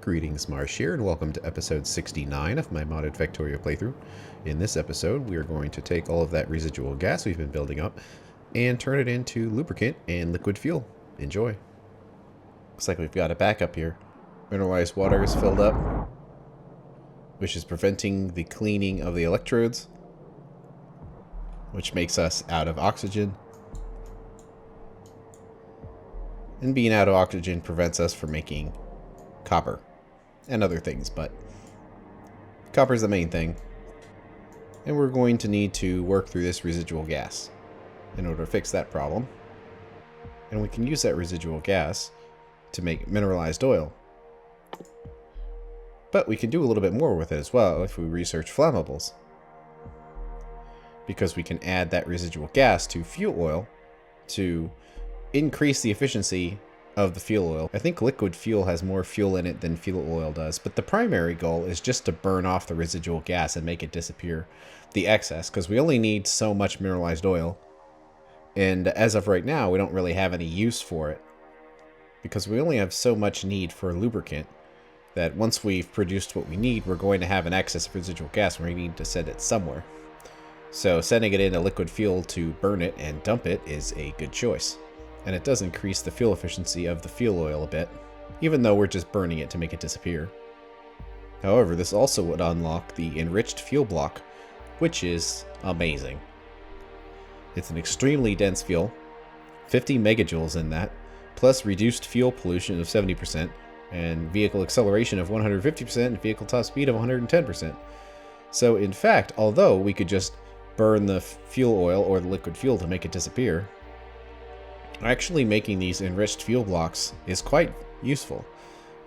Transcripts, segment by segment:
Greetings, Marsh here, and welcome to episode 69 of my modded Factorio playthrough. In this episode, we are going to take all of that residual gas we've been building up and turn it into lubricant and liquid fuel. Enjoy. Looks like we've got a backup here. Mineralized water is filled up, which is preventing the cleaning of the electrodes, which makes us out of oxygen. And being out of oxygen prevents us from making copper and other things, but copper is the main thing. And we're going to need to work through this residual gas in order to fix that problem. And we can use that residual gas to make mineralized oil. But we can do a little bit more with it as well if we research flammables, because we can add that residual gas to fuel oil to increase the efficiency of the fuel oil. I think liquid fuel has more fuel in it than fuel oil does, but the primary goal is just to burn off the residual gas and make it disappear, the excess, because we only need so much mineralized oil, and as of right now we don't really have any use for it because we only have so much need for lubricant that once we've produced what we need, we're going to have an excess of residual gas and we need to send it somewhere. So sending it into liquid fuel to burn it and dump it is a good choice. And it does increase the fuel efficiency of the fuel oil a bit, even though we're just burning it to make it disappear. However, this also would unlock the enriched fuel block, which is amazing. It's an extremely dense fuel, 50 megajoules in that, plus reduced fuel pollution of 70%, and vehicle acceleration of 150%, and vehicle top speed of 110%. So in fact, although we could just burn the fuel oil or the liquid fuel to make it disappear, actually making these enriched fuel blocks is quite useful.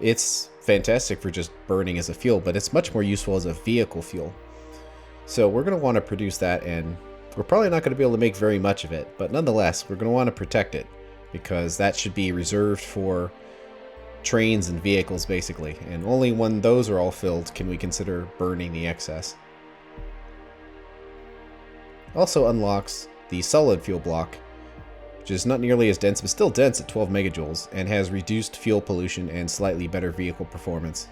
It's fantastic for just burning as a fuel, but it's much more useful as a vehicle fuel. So we're going to want to produce that, and we're probably not going to be able to make very much of it, but nonetheless, we're going to want to protect it, because that should be reserved for trains and vehicles, basically, and only when those are all filled can we consider burning the excess. Also unlocks the solid fuel block, which is not nearly as dense, but still dense at 12 megajoules, and has reduced fuel pollution and slightly better vehicle performance.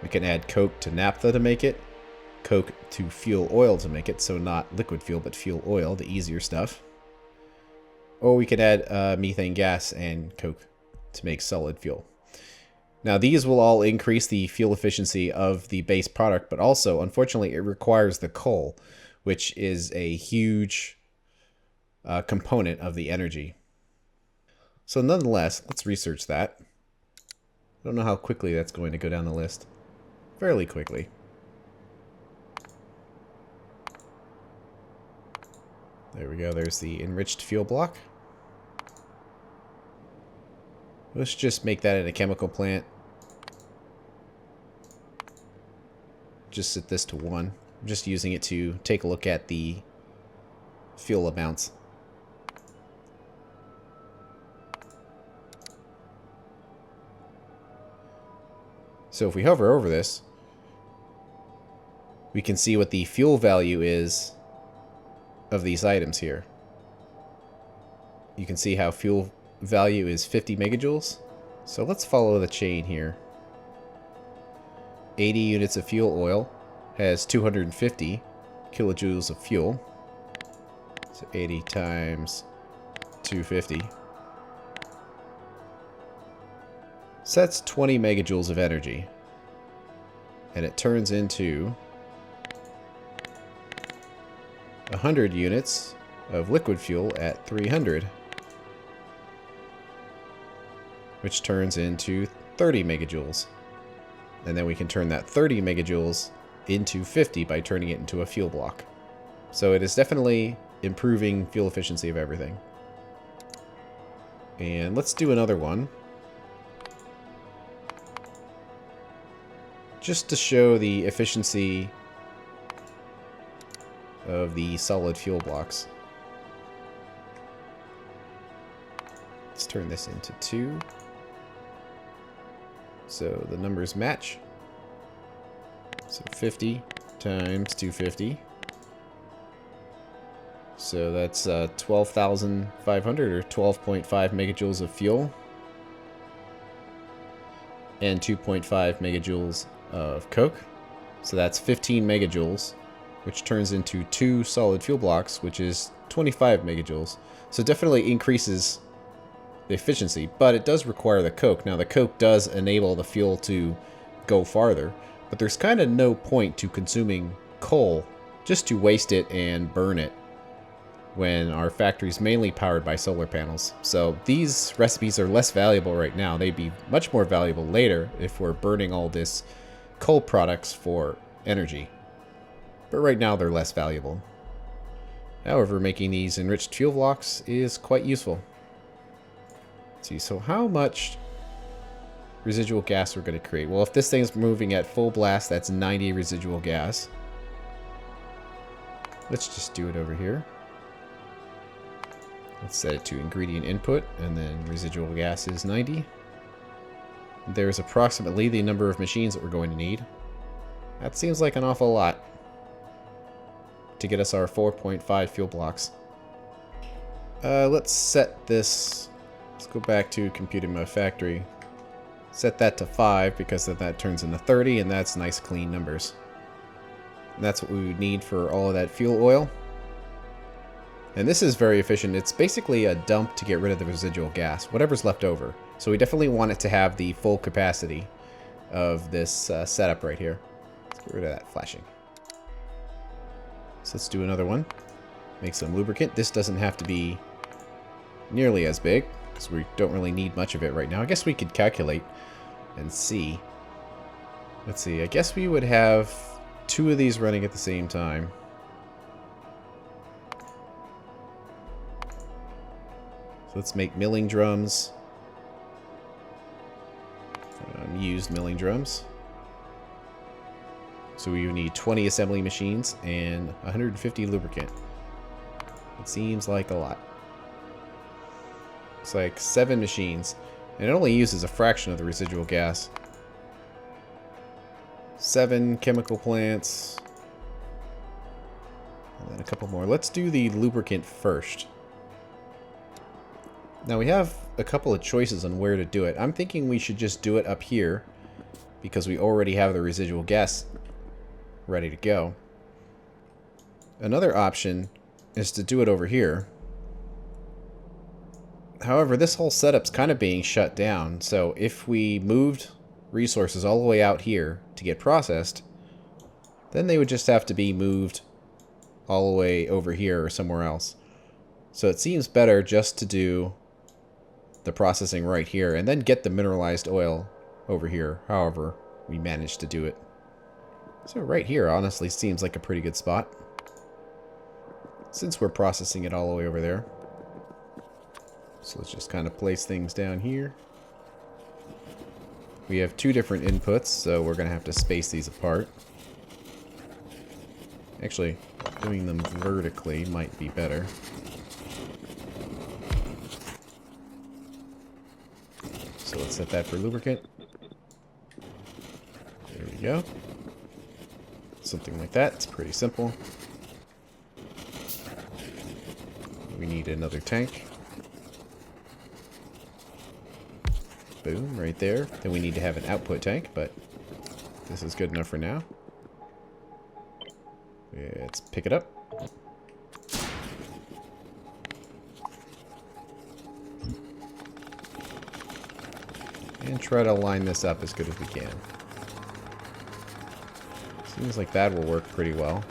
We can add coke to naphtha to make it, coke to fuel oil to make it, so not liquid fuel but fuel oil, the easier stuff. Or we could add methane gas and coke to make solid fuel. Now these will all increase the fuel efficiency of the base product, but also, unfortunately, it requires the coal, which is a huge component of the energy. So nonetheless, let's research that. I don't know how quickly that's going to go down the list. Fairly quickly. There we go, there's the enriched fuel block. Let's just make that in a chemical plant. Just set this to 1. I'm just using it to take a look at the fuel amounts. So if we hover over this, we can see what the fuel value is of these items here. You can see how fuel value is 50 megajoules. So let's follow the chain here. 80 units of fuel oil has 250 kilojoules of fuel. So 80 times 250. So that's 20 megajoules of energy. And it turns into 100 units of liquid fuel at 300. Which turns into 30 megajoules. And then we can turn that 30 megajoules into 50 by turning it into a fuel block. So it is definitely improving fuel efficiency of everything. And let's do another one, just to show the efficiency of the solid fuel blocks. Let's turn this into 2. So the numbers match. So 50 times 250. So that's 12,500 or 12.5 megajoules of fuel. and 2.5 megajoules of coke. So that's 15 megajoules, which turns into 2 solid fuel blocks, which is 25 megajoules. So it definitely increases the efficiency, but it does require the coke. Now the coke does enable the fuel to go farther, but there's kind of no point to consuming coal just to waste it and burn it when our factory is mainly powered by solar panels. So these recipes are less valuable right now. They'd be much more valuable later if we're burning all this coal products for energy. But right now they're less valuable. However, making these enriched fuel blocks is quite useful. Let's see, so how much residual gas we're going to create? Well, if this thing's moving at full blast, that's 90 residual gas. Let's just do it over here. Let's set it to ingredient input, and then residual gas is 90. There's approximately the number of machines that we're going to need. That seems like an awful lot to get us our 4.5 fuel blocks. Let's set this. Let's go back to computing my factory. Set that to 5 because then that turns into 30, and that's nice clean numbers. And that's what we would need for all of that fuel oil. And this is very efficient. It's basically a dump to get rid of the residual gas, whatever's left over. So we definitely want it to have the full capacity of this setup right here. Let's get rid of that flashing. So let's do another one. Make some lubricant. This doesn't have to be nearly as big, because we don't really need much of it right now. I guess we could calculate and see. Let's see. I guess we would have 2 of these running at the same time. So let's make milling drums. Used milling drums. So we would need 20 assembly machines and 150 lubricant. It seems like a lot. It's like 7 machines, and it only uses a fraction of the residual gas. 7 chemical plants, and then a couple more. Let's do the lubricant first. Now we have a couple of choices on where to do it. I'm thinking we should just do it up here because we already have the residual gas ready to go. Another option is to do it over here. However, this whole setup's kind of being shut down, so if we moved resources all the way out here to get processed, then they would just have to be moved all the way over here or somewhere else. So it seems better just to do the processing right here and then get the mineralized oil over here, however we manage to do it. So right here honestly seems like a pretty good spot, since we're processing it all the way over there. So let's just kind of place things down here. We have 2 different inputs, so we're going to have to space these apart. Actually, doing them vertically might be better. So let's set that for lubricant. There we go. Something like that. It's pretty simple. We need another tank. Boom, right there. Then we need to have an output tank, but this is good enough for now. Let's pick it up. And try to line this up as good as we can. Seems like that will work pretty well.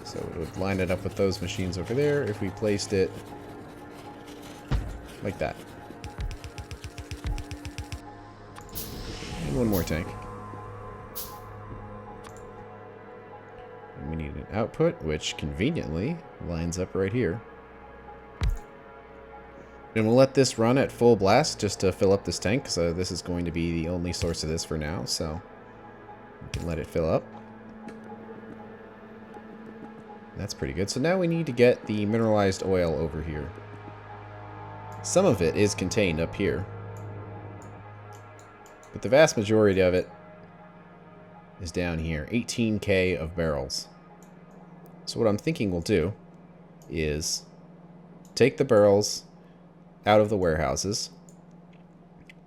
So it would line it up with those machines over there if we placed it like that. And one more tank. And we need an output, which conveniently lines up right here. And we'll let this run at full blast just to fill up this tank. So this is going to be the only source of this for now. So we can let it fill up. That's pretty good. So now we need to get the mineralized oil over here. Some of it is contained up here, but the vast majority of it is down here. 18K of barrels. So what I'm thinking we'll do is take the barrels out of the warehouses,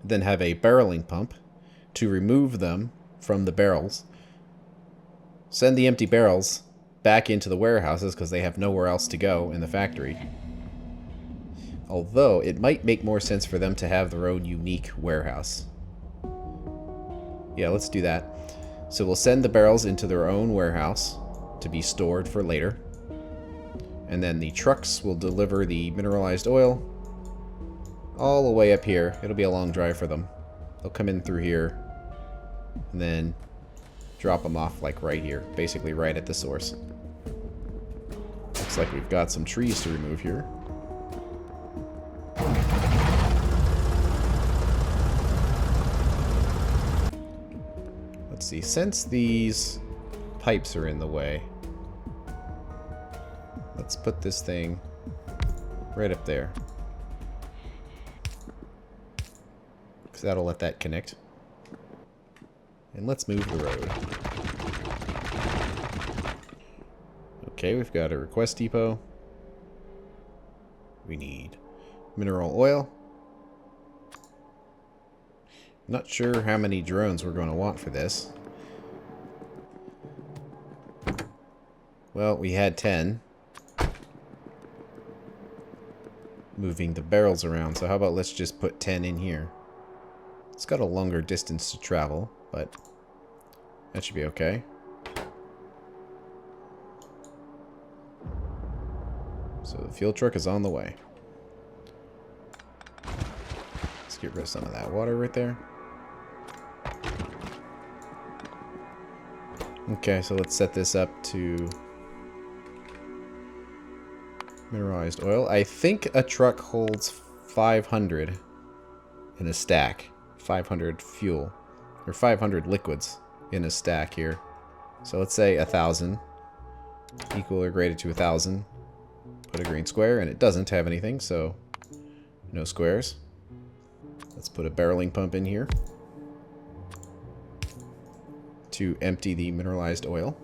then have a barreling pump to remove them from the barrels, send the empty barrels back into the warehouses because they have nowhere else to go in the factory. Although, it might make more sense for them to have their own unique warehouse. Yeah, let's do that. So we'll send the barrels into their own warehouse to be stored for later. And then the trucks will deliver the mineralized oil all the way up here. It'll be a long drive for them. They'll come in through here and then drop them off like right here, basically right at the source. Looks like we've got some trees to remove here. Let's see, since these pipes are in the way, let's put this thing right up there, because that'll let that connect. And let's move the road. Okay, we've got a request depot. We need mineral oil. Not sure how many drones we're going to want for this. Well, we had 10. Moving the barrels around, so how about let's just put 10 in here. It's got a longer distance to travel, but that should be okay. So the fuel truck is on the way. Let's get rid of some of that water right there. Okay, so let's set this up to mineralized oil. I think a truck holds 500 in a stack. 500 fuel. Or 500 liquids in a stack here. So let's say 1,000. Equal or greater to 1,000. Put a green square, and it doesn't have anything, so no squares. Let's put a barreling pump in here to empty the mineralized oil.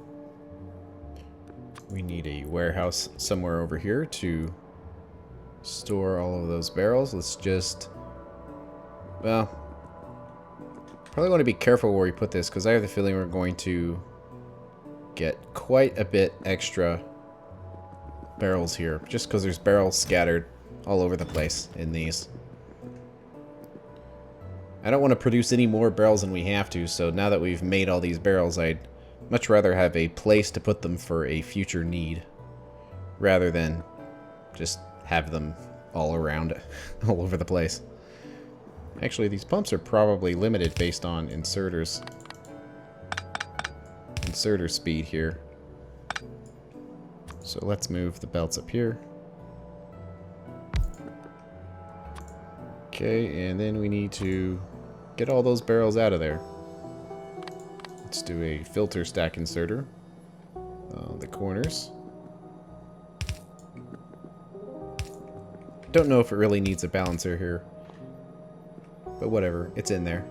We need a warehouse somewhere over here to store all of those barrels. Let's just, well, probably want to be careful where we put this because I have the feeling we're going to get quite a bit extra barrels here just because there's barrels scattered all over the place in these. I don't want to produce any more barrels than we have to, so now that we've made all these barrels, I'd much rather have a place to put them for a future need, rather than just have them all around, all over the place. Actually, these pumps are probably limited based on inserter speed here. So let's move the belts up here. Okay, and then we need to get all those barrels out of there. Let's do a filter stack inserter on the corners. Don't know if it really needs a balancer here, but whatever, it's in there.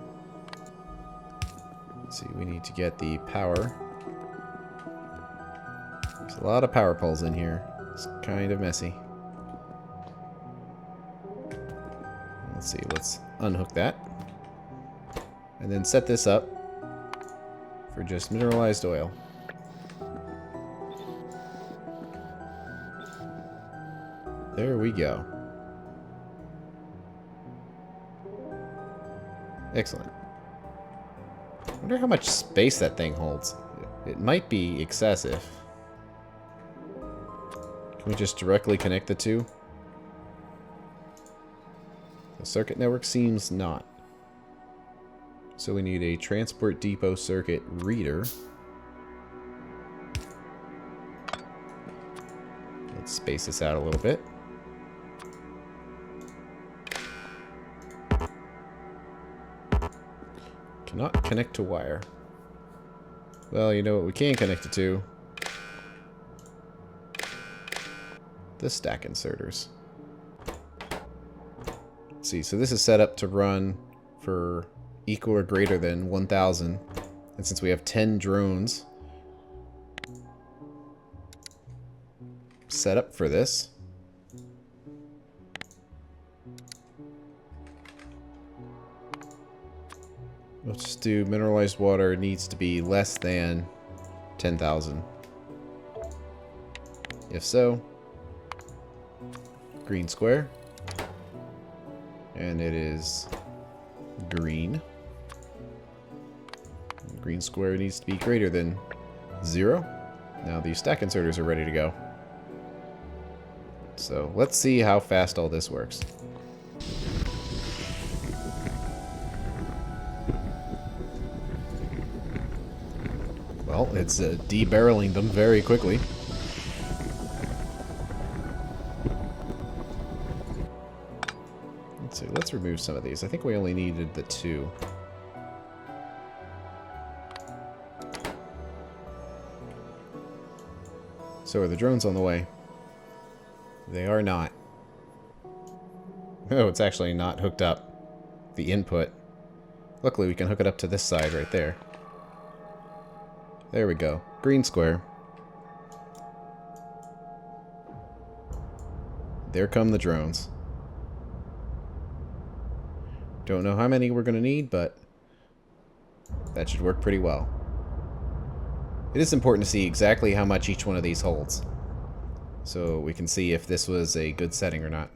Let's see, we need to get the power. There's a lot of power poles in here. It's kind of messy. Let's see, let's unhook that. And then set this up for just mineralized oil. There we go. Excellent. I wonder how much space that thing holds. It might be excessive. Can we just directly connect the two? The circuit network seems not. So we need a transport depot circuit reader. Let's space this out a little bit. Cannot connect to wire. Well, you know what we can connect it to? The stack inserters. Let's see, so this is set up to run for equal or greater than 1,000. And since we have 10 drones set up for this, We'll just do mineralized water needs to be less than 10,000. If so, green square. And it is green. Green square needs to be greater than 0. Now the stack inserters are ready to go. So let's see how fast all this works. Well, it's debarreling them very quickly. Let's see, let's remove some of these. I think we only needed the 2. So are the drones on the way? They are not. Oh, it's actually not hooked up. The input. Luckily we can hook it up to this side right there. There we go. Green square. There come the drones. Don't know how many we're going to need, but that should work pretty well. It is important to see exactly how much each one of these holds, so we can see if this was a good setting or not.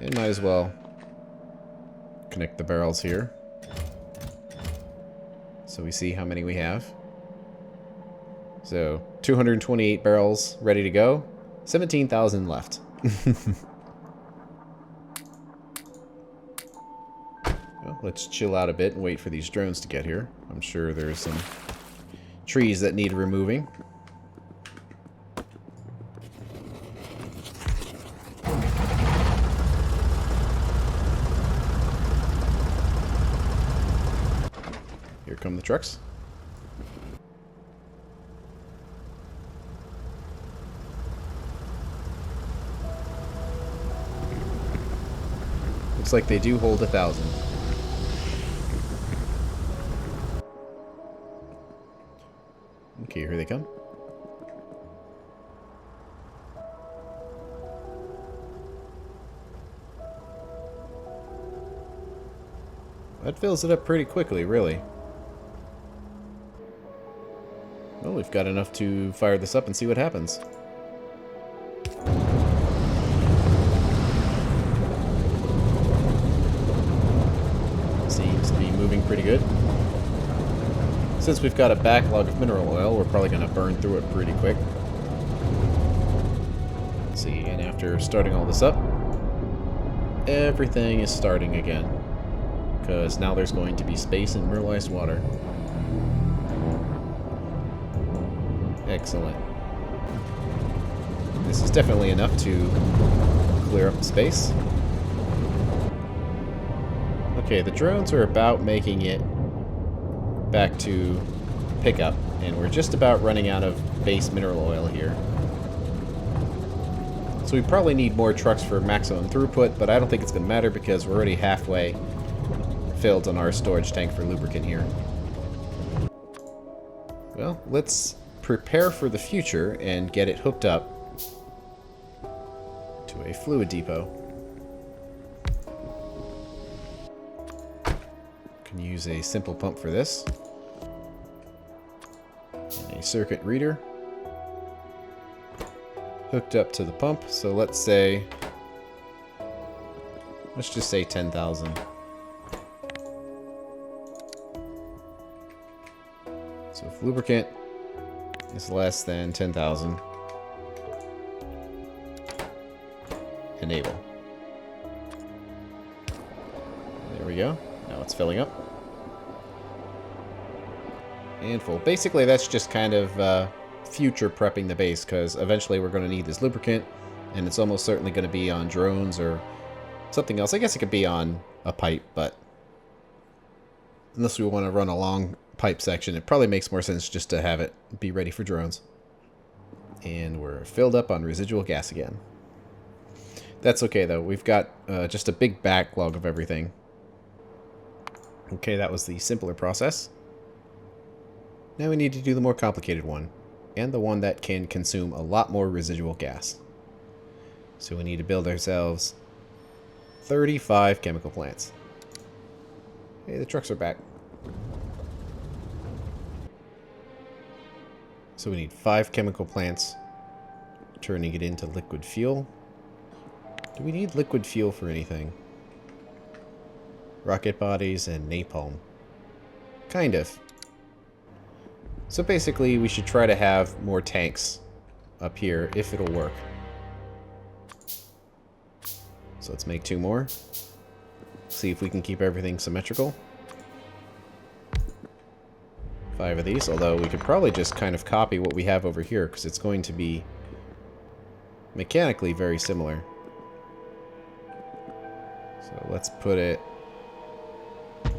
And might as well connect the barrels here, so we see how many we have. So 228 barrels ready to go, 17,000 left. Well, let's chill out a bit and wait for these drones to get here. I'm sure there's some trees that need removing. Here come the trucks. Looks like they do hold 1,000. Okay, here they come. That fills it up pretty quickly, really. Well, we've got enough to fire this up and see what happens. Seems to be moving pretty good. Since we've got a backlog of mineral oil, we're probably going to burn through it pretty quick. Let's see, and after starting all this up, everything is starting again. Because now there's going to be space in mineralized water. Excellent. This is definitely enough to clear up the space. Okay, the drones are about making it back to pickup, and we're just about running out of base mineral oil here. So we probably need more trucks for maximum throughput, but I don't think it's going to matter because we're already halfway filled on our storage tank for lubricant here. Well, let's prepare for the future and get it hooked up to a fluid depot. Can use a simple pump for this. And a circuit reader hooked up to the pump. So let's just say 10,000. So if lubricant is less than 10,000, enable. There we go. Now it's filling up. And full. Basically, that's just kind of future prepping the base, because eventually we're going to need this lubricant, and it's almost certainly going to be on drones or something else. I guess it could be on a pipe, but unless we want to run a long pipe section, it probably makes more sense just to have it be ready for drones. And we're filled up on residual gas again. That's okay, though. We've got just a big backlog of everything. Okay, that was the simpler process. Now we need to do the more complicated one, and the one that can consume a lot more residual gas. So we need to build ourselves 35 chemical plants. Hey, the trucks are back. So we need 5 chemical plants, turning it into liquid fuel. Do we need liquid fuel for anything? Rocket bodies and napalm. Kind of. So basically, we should try to have more tanks up here, if it'll work. So let's make 2 more. See if we can keep everything symmetrical. 5 of these, although we could probably just kind of copy what we have over here, because it's going to be mechanically very similar. So let's put it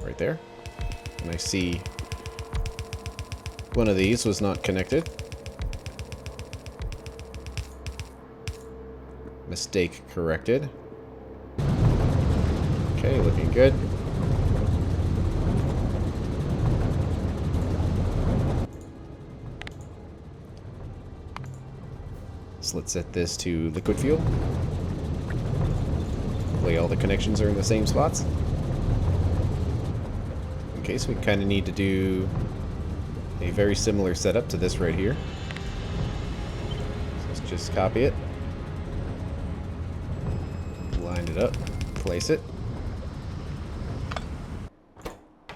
right there. And I see one of these was not connected. Mistake corrected. Okay, looking good. So let's set this to liquid fuel. Hopefully all the connections are in the same spots. Okay, so we kind of need to do a very similar setup to this right here. So let's just copy it. Line it up. Place it.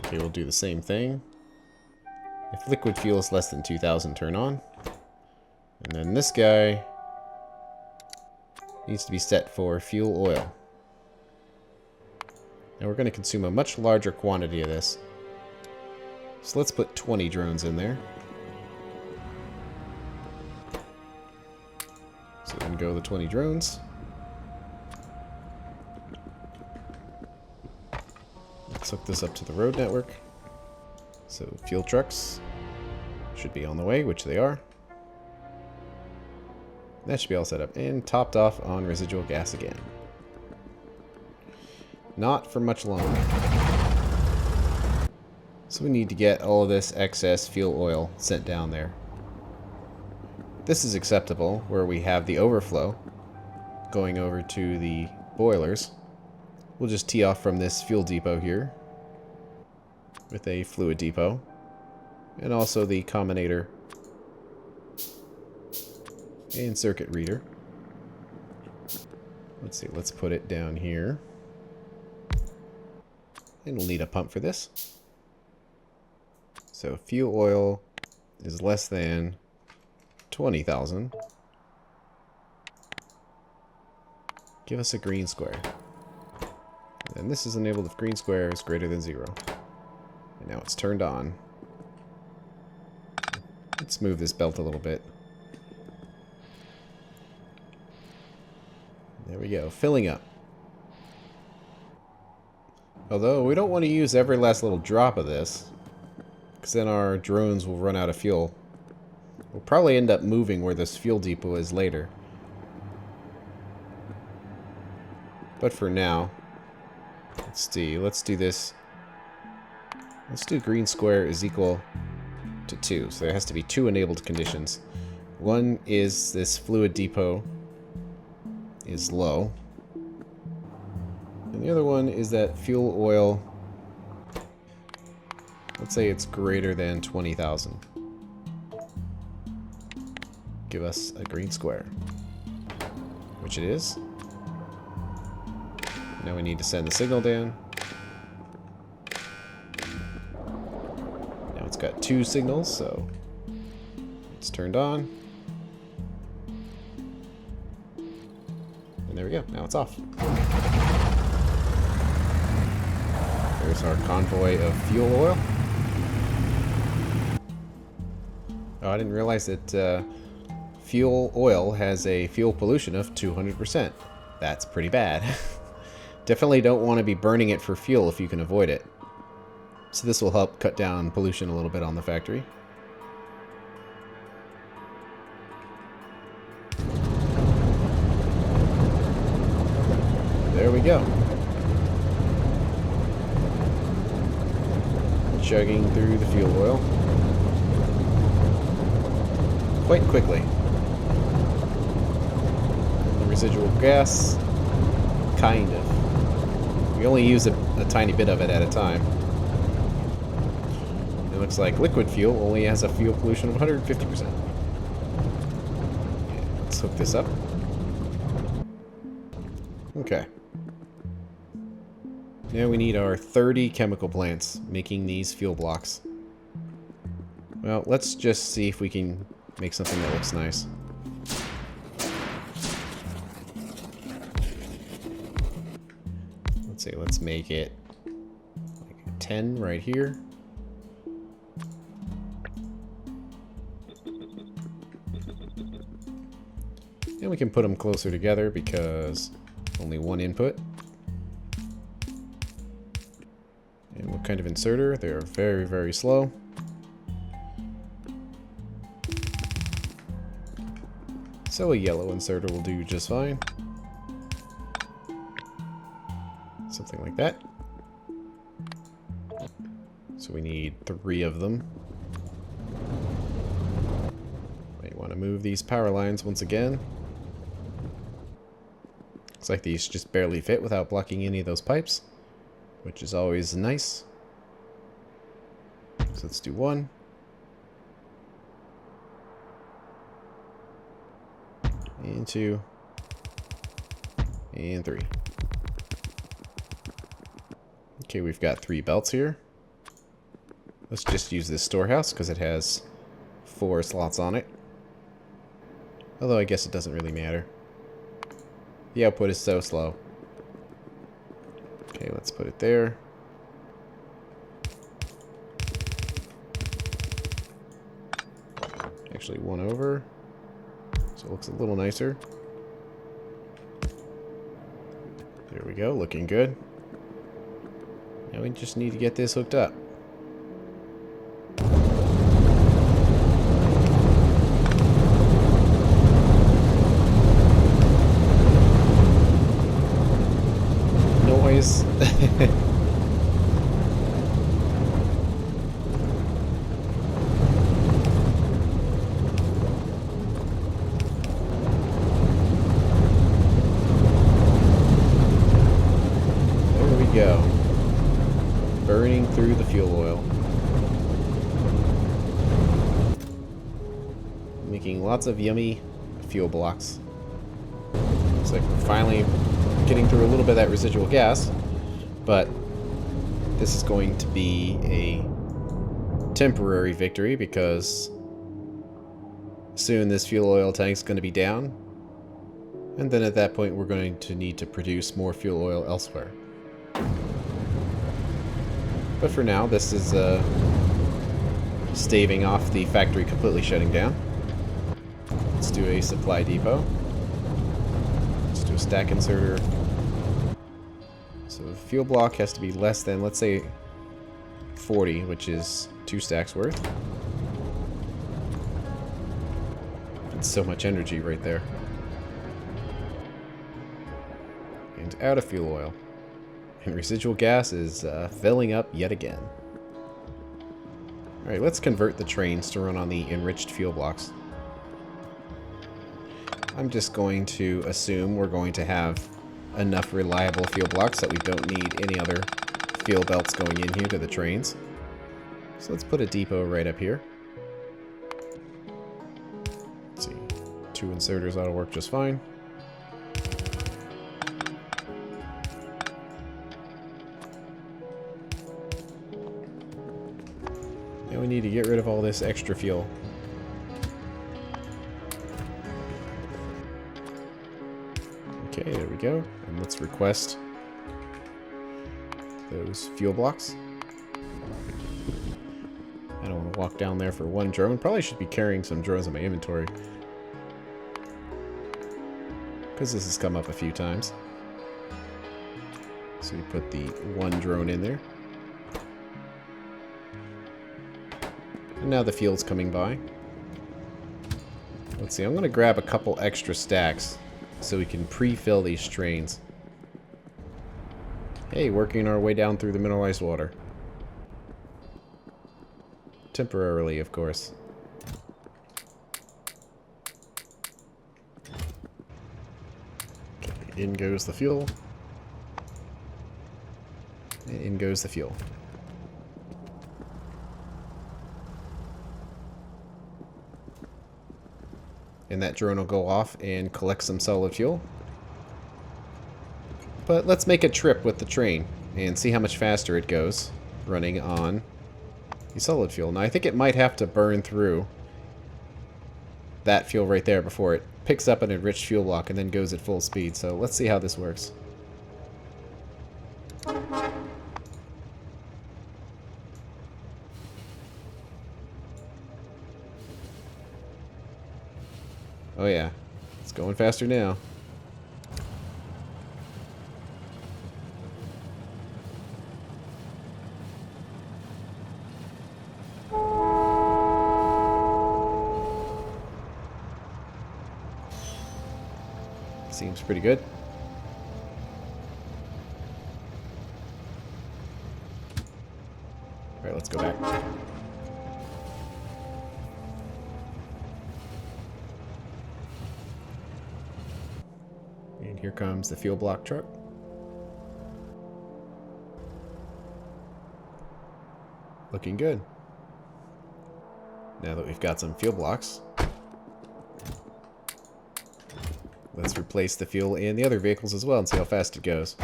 Okay, we'll do the same thing. If liquid fuel is less than 2,000, turn on. And then this guy needs to be set for fuel oil. And we're going to consume a much larger quantity of this. So let's put 20 drones in there. So then go the 20 drones. Let's hook this up to the road network. So fuel trucks should be on the way, which they are. That should be all set up and topped off on residual gas again. Not for much longer. So we need to get all of this excess fuel oil sent down there. This is acceptable, where we have the overflow going over to the boilers. We'll just tee off from this fuel depot here with a fluid depot and also the combinator and circuit reader. Let's see, let's put it down here. And we'll need a pump for this. So fuel oil is less than 20,000. Give us a green square. And this is enabled if green square is greater than 0. And now it's turned on. Let's move this belt a little bit. There we go, filling up. Although we don't want to use every last little drop of this, because then our drones will run out of fuel. We'll probably end up moving where this fuel depot is later. But for now, let's see, let's do this. Let's do green square is equal to 2. So there has to be 2 enabled conditions. One is this fluid depot is low. And the other one is that fuel oil, let's say it's greater than 20,000. Give us a green square, which it is. Now we need to send the signal down. Now it's got 2 signals, so it's turned on. And there we go, now it's off. There's our convoy of fuel oil. Oh, I didn't realize that fuel oil has a fuel pollution of 200%. That's pretty bad. Definitely don't want to be burning it for fuel if you can avoid it. So this will help cut down pollution a little bit on the factory. There we go. Chugging through the fuel oil quite quickly. The residual gas, kind of. We only use a tiny bit of it at a time. It looks like liquid fuel only has a fuel pollution of 150%. Let's hook this up. Okay. Now we need our 30 chemical plants making these fuel blocks. Well, let's just see if we can make something that looks nice. Let's see, let's make it like 10 right here. And we can put them closer together because only one input. And what kind of inserter? They're very, very slow. So a yellow inserter will do just fine. Something like that. So we need 3 of them. Might want to move these power lines once again. Looks like these just barely fit without blocking any of those pipes, which is always nice. So let's do 1. And 2. And 3. Okay, we've got 3 belts here. Let's just use this storehouse because it has 4 slots on it. Although I guess it doesn't really matter. The output is so slow. Okay, let's put it there. Actually, 1 over. So it looks a little nicer. There we go, looking good. Now we just need to get this hooked up. Noise. There we go. Burning through the fuel oil. Making lots of yummy fuel blocks. Looks like we're finally getting through a little bit of that residual gas, but this is going to be a temporary victory because soon this fuel oil tank's going to be down, and then at that point we're going to need to produce more fuel oil elsewhere. But for now, this is staving off the factory completely shutting down. Let's do a supply depot. Let's do a stack inserter. So the fuel block has to be less than, let's say, 40, which is 2 stacks worth. It's so much energy right there. And out of fuel oil. And residual gas is filling up yet again. Alright, let's convert the trains to run on the enriched fuel blocks. I'm just going to assume we're going to have enough reliable fuel blocks that we don't need any other fuel belts going in here to the trains. So let's put a depot right up here. Let's see, 2 inserters ought to work just fine. Now we need to get rid of all this extra fuel. Okay, there we go. And let's request those fuel blocks. I don't want to walk down there for 1 drone. Probably should be carrying some drones in my inventory, because this has come up a few times. So we put the 1 drone in there. And now the fuel's coming by. Let's see, I'm going to grab a couple extra stacks so we can pre-fill these trains. Hey, working our way down through the mineralized water. Temporarily, of course. Okay, in goes the fuel. And in goes the fuel. and that drone will go off and collect some solid fuel. But let's make a trip with the train and see how much faster it goes running on the solid fuel. Now I think it might have to burn through that fuel right there before it picks up an enriched fuel block and then goes at full speed. So let's see how this works. Oh yeah, it's going faster now. Seems pretty good. All right, let's go back. And here comes the fuel block truck. Looking good. Now that we've got some fuel blocks, let's replace the fuel in the other vehicles as well and see how fast it goes.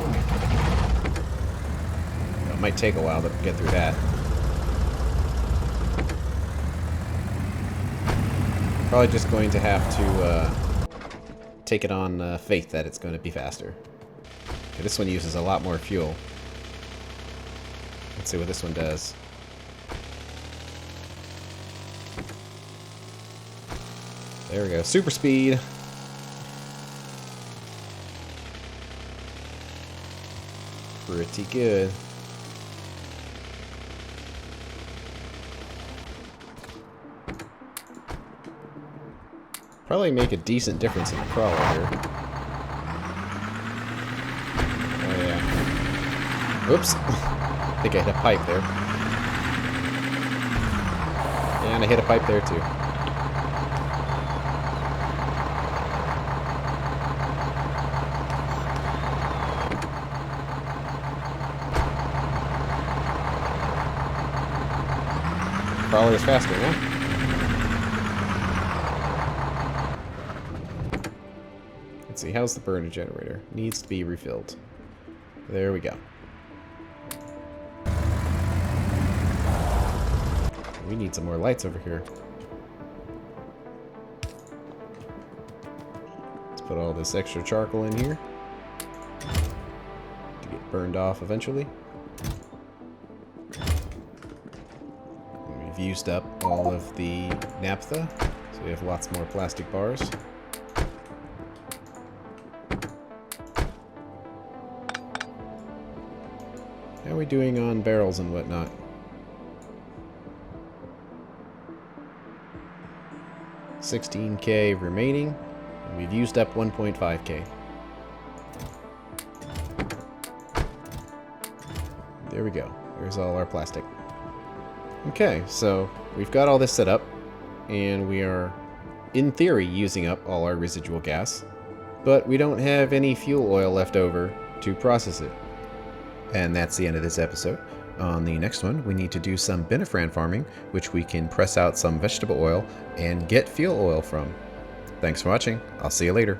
It might take a while to get through that. Probably just going to have to take it on faith that it's going to be faster. Okay, this one uses a lot more fuel. Let's see what this one does. There we go. Super speed. Pretty good. Probably make a decent difference in the crawler here. Oh yeah. Oops. I think I hit a pipe there. And I hit a pipe there too. Crawler is faster now. Let's see, how's the burner generator? Needs to be refilled. There we go. We need some more lights over here. Let's put all this extra charcoal in here to get burned off eventually. We've used up all of the naphtha, so we have lots more plastic bars. How are we doing on barrels and whatnot? $16K remaining, and we've used up 1.5K. There we go. There's all our plastic. Okay, so we've got all this set up, and we are, in theory, using up all our residual gas, but we don't have any fuel oil left over to process it. And that's the end of this episode. On the next one, we need to do some benefran farming, which we can press out some vegetable oil and get fuel oil from. Thanks for watching. I'll see you later.